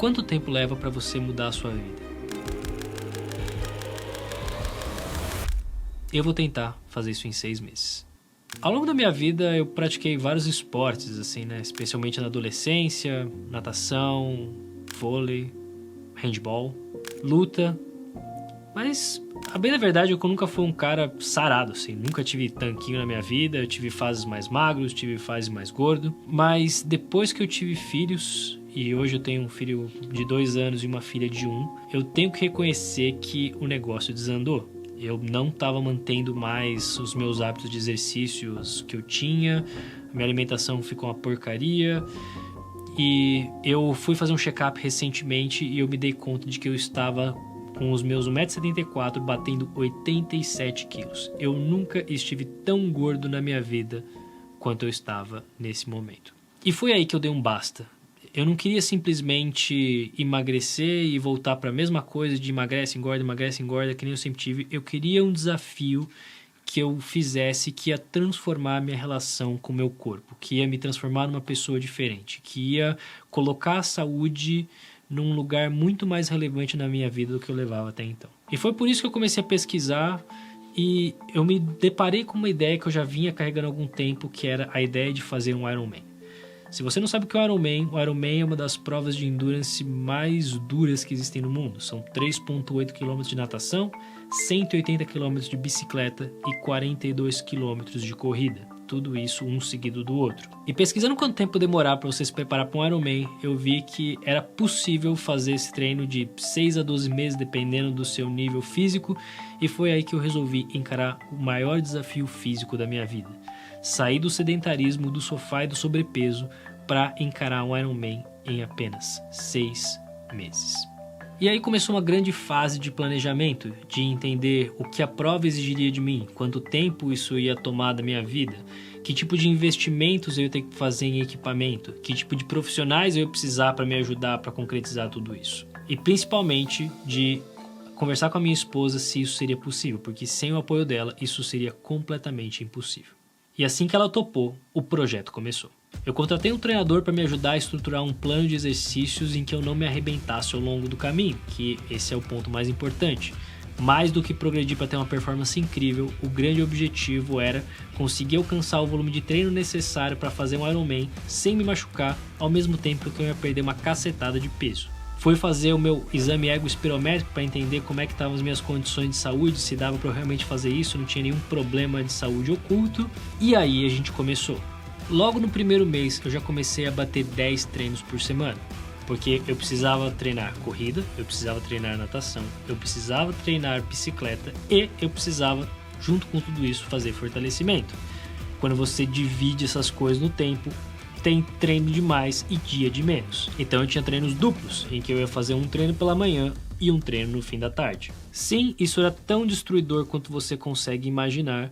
Quanto tempo leva para você mudar a sua vida? Eu vou tentar fazer isso em 6 meses. Ao longo da minha vida eu pratiquei vários esportes, assim, né? Especialmente na adolescência, natação, vôlei, handball, luta. Mas, a bem da verdade, eu nunca fui um cara sarado, assim. Nunca tive tanquinho na minha vida, eu tive fases mais magros, tive fases mais gordo. Mas depois que eu tive filhos, e hoje eu tenho um filho de 2 anos e uma filha de 1, eu tenho que reconhecer que o negócio desandou. Eu não estava mantendo mais os meus hábitos de exercícios que eu tinha, a minha alimentação ficou uma porcaria. E eu fui fazer um check-up recentemente e eu me dei conta de que eu estava com os meus 1,74 m batendo 87 quilos. Eu nunca estive tão gordo na minha vida quanto eu estava nesse momento. E foi aí que eu dei um basta. Eu não queria simplesmente emagrecer e voltar para a mesma coisa de emagrece, engorda, que nem eu sempre tive. Eu queria um desafio que eu fizesse que ia transformar a minha relação com o meu corpo, que ia me transformar numa pessoa diferente, que ia colocar a saúde num lugar muito mais relevante na minha vida do que eu levava até então. E foi por isso que eu comecei a pesquisar e eu me deparei com uma ideia que eu já vinha carregando há algum tempo, que era a ideia de fazer um Ironman. Se você não sabe o que é o Ironman é uma das provas de endurance mais duras que existem no mundo. São 3,8 km de natação, 180 km de bicicleta e 42 km de corrida. Tudo isso um seguido do outro. E pesquisando quanto tempo demorar para você se preparar para um Ironman, eu vi que era possível fazer esse treino de 6 a 12 meses, dependendo do seu nível físico. E foi aí que eu resolvi encarar o maior desafio físico da minha vida. Sair do sedentarismo, do sofá e do sobrepeso para encarar um Ironman em apenas 6 meses. E aí começou uma grande fase de planejamento, de entender o que a prova exigiria de mim, quanto tempo isso ia tomar da minha vida, que tipo de investimentos eu ia ter que fazer em equipamento, que tipo de profissionais eu ia precisar para me ajudar para concretizar tudo isso. E principalmente de conversar com a minha esposa se isso seria possível, porque sem o apoio dela isso seria completamente impossível. E assim que ela topou, o projeto começou. Eu contratei um treinador para me ajudar a estruturar um plano de exercícios em que eu não me arrebentasse ao longo do caminho, que esse é o ponto mais importante. Mais do que progredir para ter uma performance incrível, o grande objetivo era conseguir alcançar o volume de treino necessário para fazer um Ironman sem me machucar, ao mesmo tempo que eu ia perder uma cacetada de peso. Fui fazer o meu exame ergospirométrico para entender como é que estavam as minhas condições de saúde, se dava para eu realmente fazer isso, não tinha nenhum problema de saúde oculto. E aí a gente começou. Logo no primeiro mês eu já comecei a bater 10 treinos por semana, porque eu precisava treinar corrida, eu precisava treinar natação, eu precisava treinar bicicleta e eu precisava, junto com tudo isso, fazer fortalecimento. Quando você divide essas coisas no tempo, tem treino de mais e dia de menos. Então eu tinha treinos duplos, em que eu ia fazer um treino pela manhã e um treino no fim da tarde. Sim, isso era tão destruidor quanto você consegue imaginar.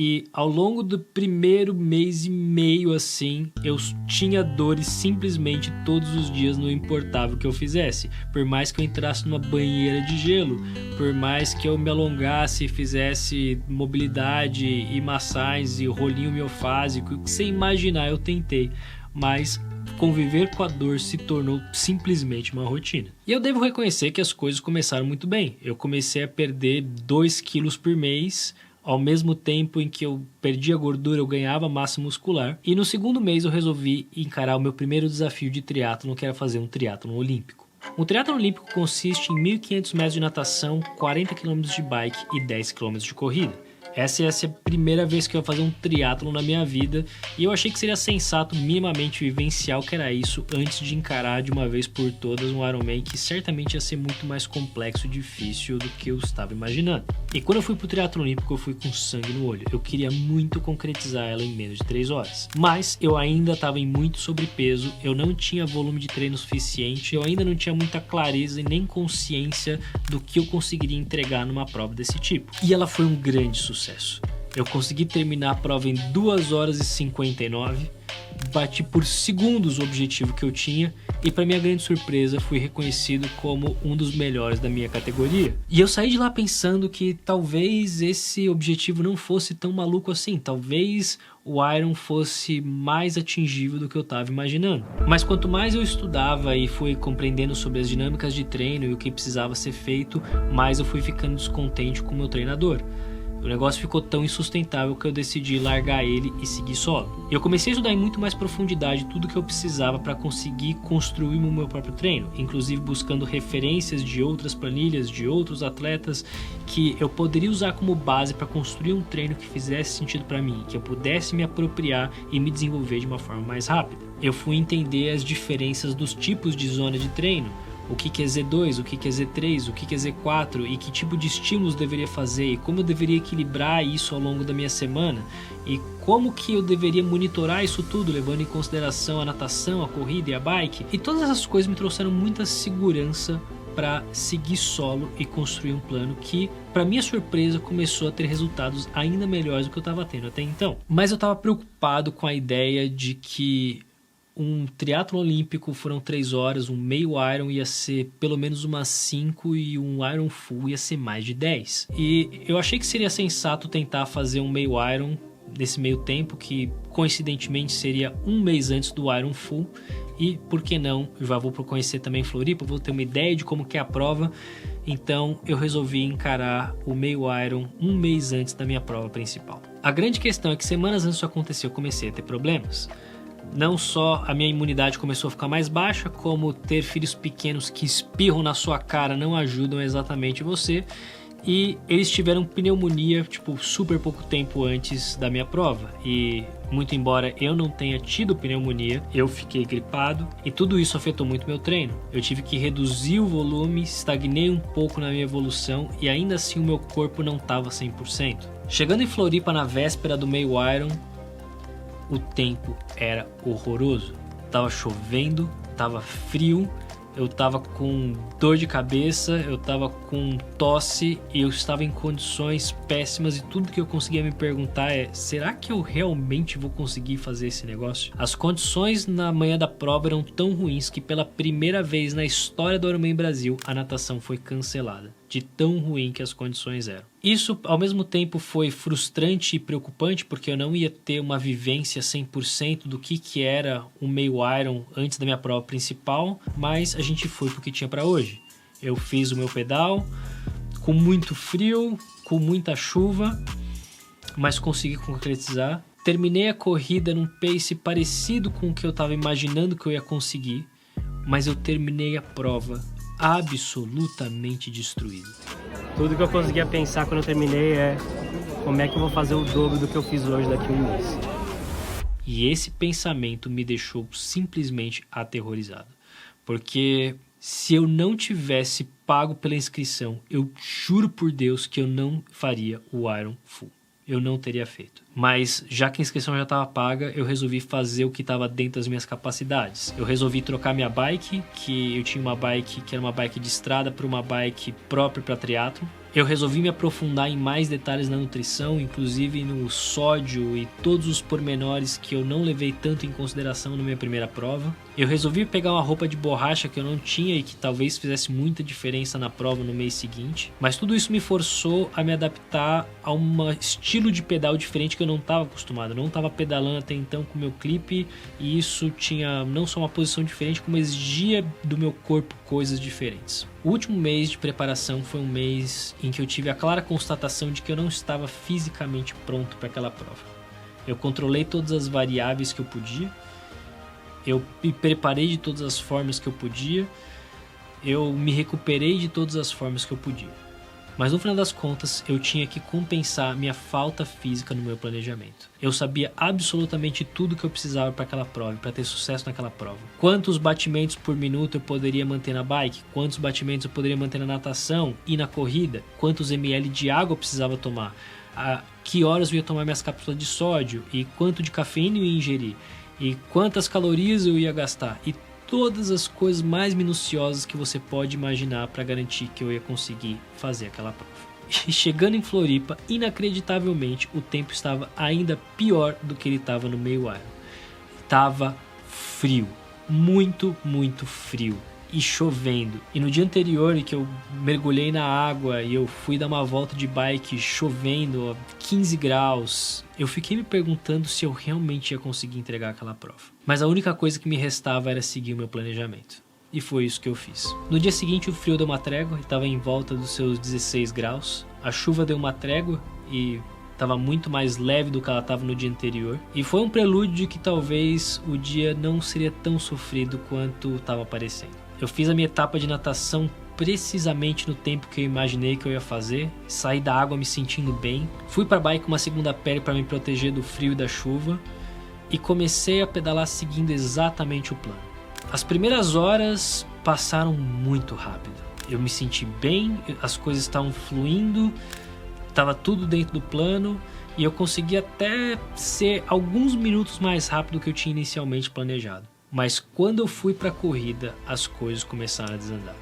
E ao longo do primeiro mês e meio assim, eu tinha dores simplesmente todos os dias, não importava o que eu fizesse. Por mais que eu entrasse numa banheira de gelo, por mais que eu me alongasse, fizesse mobilidade e massagens e rolinho miofásico, o que você imaginar eu tentei, mas conviver com a dor se tornou simplesmente uma rotina. E eu devo reconhecer que as coisas começaram muito bem. Eu comecei a perder 2 quilos por mês, ao mesmo tempo em que eu perdia gordura, eu ganhava massa muscular. E no segundo mês eu resolvi encarar o meu primeiro desafio de triatlon, que era fazer um triatlon olímpico. Um triatlon olímpico consiste em 1.500 metros de natação, 40 km de bike e 10 km de corrida. Essa é a primeira vez que eu ia fazer um triatlon na minha vida e eu achei que seria sensato minimamente vivenciar o que era isso antes de encarar de uma vez por todas um Ironman que certamente ia ser muito mais complexo e difícil do que eu estava imaginando. E quando eu fui pro triatlon olímpico eu fui com sangue no olho. Eu queria muito concretizar ela em menos de 3 horas. Mas eu ainda estava em muito sobrepeso, eu não tinha volume de treino suficiente, eu ainda não tinha muita clareza e nem consciência do que eu conseguiria entregar numa prova desse tipo. E ela foi um grande sucesso. Eu consegui terminar a prova em 2 horas e 59, bati por segundos o objetivo que eu tinha e, para minha grande surpresa, fui reconhecido como um dos melhores da minha categoria. E eu saí de lá pensando que talvez esse objetivo não fosse tão maluco assim, talvez o Iron fosse mais atingível do que eu estava imaginando. Mas quanto mais eu estudava e fui compreendendo sobre as dinâmicas de treino e o que precisava ser feito, mais eu fui ficando descontente com o meu treinador. O negócio ficou tão insustentável que eu decidi largar ele e seguir solo. Eu comecei a estudar em muito mais profundidade tudo que eu precisava para conseguir construir o meu próprio treino, inclusive buscando referências de outras planilhas, de outros atletas que eu poderia usar como base para construir um treino que fizesse sentido para mim, que eu pudesse me apropriar e me desenvolver de uma forma mais rápida. Eu fui entender as diferenças dos tipos de zona de treino, o que é Z2, o que é Z3, o que é Z4 e que tipo de estímulos deveria fazer e como eu deveria equilibrar isso ao longo da minha semana e como que eu deveria monitorar isso tudo, levando em consideração a natação, a corrida e a bike. E todas essas coisas me trouxeram muita segurança para seguir solo e construir um plano que, para minha surpresa, começou a ter resultados ainda melhores do que eu estava tendo até então. Mas eu estava preocupado com a ideia de que um triatlon olímpico foram 3 horas, um meio Iron ia ser pelo menos umas 5 e um Iron Full ia ser mais de 10. E eu achei que seria sensato tentar fazer um meio Iron nesse meio tempo, que coincidentemente seria um mês antes do Iron Full. E por que não, eu já vou conhecer também Floripa, vou ter uma ideia de como que é a prova. Então eu resolvi encarar o meio Iron um mês antes da minha prova principal. A grande questão é que semanas antes disso acontecer eu comecei a ter problemas. Não só a minha imunidade começou a ficar mais baixa, como ter filhos pequenos que espirram na sua cara não ajudam exatamente você. E eles tiveram pneumonia, super pouco tempo antes da minha prova. E muito embora eu não tenha tido pneumonia, eu fiquei gripado e tudo isso afetou muito meu treino. Eu tive que reduzir o volume, estagnei um pouco na minha evolução e ainda assim o meu corpo não estava 100%. Chegando em Floripa na véspera do meio Iron, o tempo era horroroso, tava chovendo, tava frio, eu tava com dor de cabeça, eu tava com tosse e eu estava em condições péssimas e tudo que eu conseguia me perguntar é: será que eu realmente vou conseguir fazer esse negócio? As condições na manhã da prova eram tão ruins que pela primeira vez na história do Ironman Brasil a natação foi cancelada, de tão ruim que as condições eram. Isso ao mesmo tempo foi frustrante e preocupante porque eu não ia ter uma vivência 100% do que era um meio Iron antes da minha prova principal, mas a gente foi pro que tinha para hoje. Eu fiz o meu pedal com muito frio, com muita chuva, mas consegui concretizar. Terminei a corrida num pace parecido com o que eu estava imaginando que eu ia conseguir, mas eu terminei a prova absolutamente destruído. Tudo que eu conseguia pensar quando eu terminei é: como é que eu vou fazer o dobro do que eu fiz hoje daqui a um mês? E esse pensamento me deixou simplesmente aterrorizado. Porque se eu não tivesse pago pela inscrição, eu juro por Deus que eu não faria o Iron Full. Eu não teria feito. Mas já que a inscrição já estava paga, eu resolvi fazer o que estava dentro das minhas capacidades. Eu resolvi trocar minha bike, que eu tinha uma bike que era uma bike de estrada, para uma bike própria para triatlo. Eu resolvi me aprofundar em mais detalhes na nutrição, inclusive no sódio e todos os pormenores que eu não levei tanto em consideração na minha primeira prova. Eu resolvi pegar uma roupa de borracha que eu não tinha e que talvez fizesse muita diferença na prova no mês seguinte. Mas tudo isso me forçou a me adaptar a um estilo de pedal diferente que eu não estava acostumado. Eu não estava pedalando até então com o meu clipe e isso tinha não só uma posição diferente, como exigia do meu corpo coisas diferentes. O último mês de preparação foi um mês em que eu tive a clara constatação de que eu não estava fisicamente pronto para aquela prova. Eu controlei todas as variáveis que eu podia, eu me preparei de todas as formas que eu podia, eu me recuperei de todas as formas que eu podia. Mas no final das contas, eu tinha que compensar minha falta física no meu planejamento. Eu sabia absolutamente tudo que eu precisava para aquela prova, para ter sucesso naquela prova. Quantos batimentos por minuto eu poderia manter na bike, quantos batimentos eu poderia manter na natação e na corrida, quantos ml de água eu precisava tomar, a que horas eu ia tomar minhas cápsulas de sódio e quanto de cafeína eu ia ingerir e quantas calorias eu ia gastar e todas as coisas mais minuciosas que você pode imaginar para garantir que eu ia conseguir fazer aquela prova. E chegando em Floripa, inacreditavelmente, o tempo estava ainda pior do que ele estava no meio Iron. tava frio, muito, muito frio. E chovendo. E no dia anterior que eu mergulhei na água e eu fui dar uma volta de bike chovendo, 15 graus, eu fiquei me perguntando se eu realmente ia conseguir entregar aquela prova. Mas a única coisa que me restava era seguir o meu planejamento. E foi isso que eu fiz. No dia seguinte o frio deu uma trégua e estava em volta dos seus 16 graus. A chuva deu uma trégua e estava muito mais leve do que ela estava no dia anterior. E foi um prelúdio de que talvez o dia não seria tão sofrido quanto estava parecendo. Eu fiz a minha etapa de natação precisamente no tempo que eu imaginei que eu ia fazer. Saí da água me sentindo bem. Fui para a bike com uma segunda pele para me proteger do frio e da chuva. E comecei a pedalar seguindo exatamente o plano. As primeiras horas passaram muito rápido. Eu me senti bem, as coisas estavam fluindo, estava tudo dentro do plano. E eu consegui até ser alguns minutos mais rápido do que eu tinha inicialmente planejado. Mas quando eu fui para a corrida, as coisas começaram a desandar.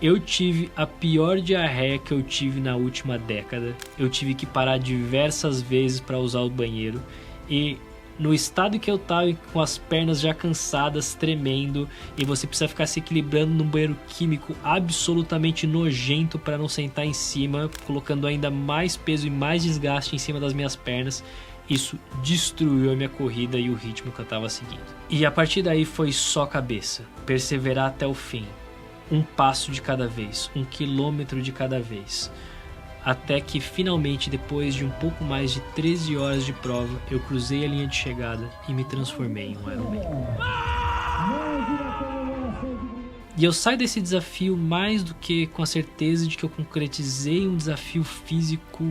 Eu tive a pior diarreia que eu tive na última década. Eu tive que parar diversas vezes para usar o banheiro. E no estado que eu estava, com as pernas já cansadas, tremendo, e você precisa ficar se equilibrando num banheiro químico absolutamente nojento para não sentar em cima, colocando ainda mais peso e mais desgaste em cima das minhas pernas. Isso destruiu a minha corrida e o ritmo que eu estava seguindo. E a partir daí foi só cabeça, perseverar até o fim, um passo de cada vez, 1 quilômetro de cada vez, até que finalmente, depois de um pouco mais de 13 horas de prova, eu cruzei a linha de chegada e me transformei em um Ironman. E eu saio desse desafio mais do que com a certeza de que eu concretizei um desafio físico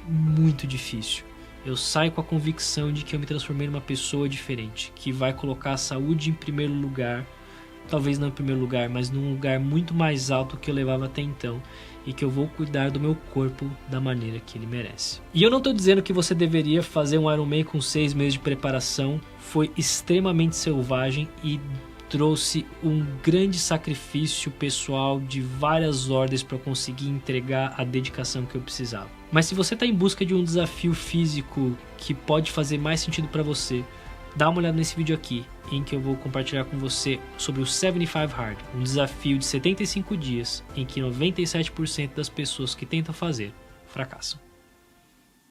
muito difícil. Eu saio com a convicção de que eu me transformei numa pessoa diferente, que vai colocar a saúde em primeiro lugar, talvez não em primeiro lugar, mas num lugar muito mais alto que eu levava até então, e que eu vou cuidar do meu corpo da maneira que ele merece. E eu não estou dizendo que você deveria fazer um Ironman com 6 meses de preparação, foi extremamente selvagem e trouxe um grande sacrifício pessoal de várias ordens para eu conseguir entregar a dedicação que eu precisava. Mas se você está em busca de um desafio físico que pode fazer mais sentido para você, dá uma olhada nesse vídeo aqui, em que eu vou compartilhar com você sobre o 75 Hard, um desafio de 75 dias em que 97% das pessoas que tentam fazer fracassam.